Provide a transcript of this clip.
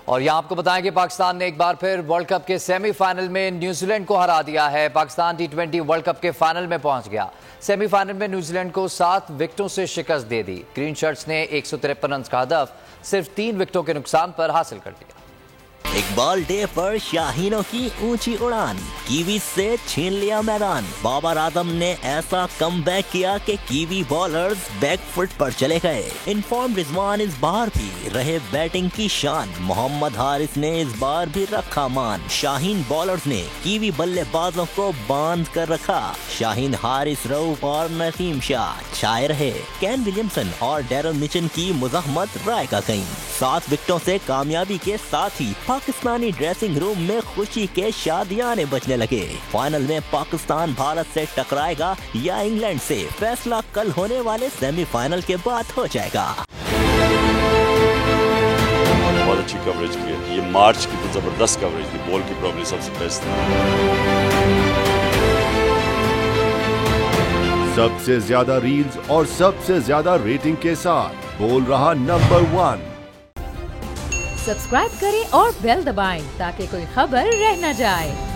और यहाँ आपको बताएं कि पाकिस्तान ने एक बार फिर वर्ल्ड कप के सेमीफाइनल में न्यूजीलैंड को हरा दिया है। पाकिस्तान T20 वर्ल्ड कप के फाइनल में पहुंच गया। सेमीफाइनल में न्यूजीलैंड को 7 विकेटों से शिकस्त दे दी। ग्रीन शर्ट्स ने 153 रन का हदफ सिर्फ 3 विकेटों के नुकसान पर हासिल कर दिया। इकबाल डे पर शाहीनों की ऊंची उड़ान, कीवीज से छीन लिया मैदान। बाबर आजम ने ऐसा कमबैक किया कि कीवी बॉलर्स बैकफुट पर चले गए। इनफॉर्म रिजवान इस बार भी रहे बैटिंग की शान। मोहम्मद हारिस ने इस बार भी रखा मान। शाहीन बॉलर्स ने कीवी बल्लेबाजों को बांध कर रखा। शाहीन, हारिस, रऊफ और नसीम शाह छाए रहे। केन विलियमसन और डैरल मिचन की मुज़ाहमत रायगा गयी। 7 विकेटों से कामयाबी के साथ ही पाकिस्तानी ड्रेसिंग रूम में खुशी के शादियाने बजने लगे। फाइनल में पाकिस्तान भारत से टकराएगा या इंग्लैंड से, फैसला कल होने वाले सेमीफाइनल के बाद हो जाएगा। बहुत अच्छी कवरेज की है। ये मार्च की तो जबरदस्त कवरेज थी। बॉल की प्रॉब्लम सबसे बेस्ट थी। सबसे ज्यादा रील्स और सबसे ज्यादा रेटिंग के साथ बोल रहा नंबर 1। सब्सक्राइब करें और बेल दबाएं ताकि कोई खबर रह न जाए।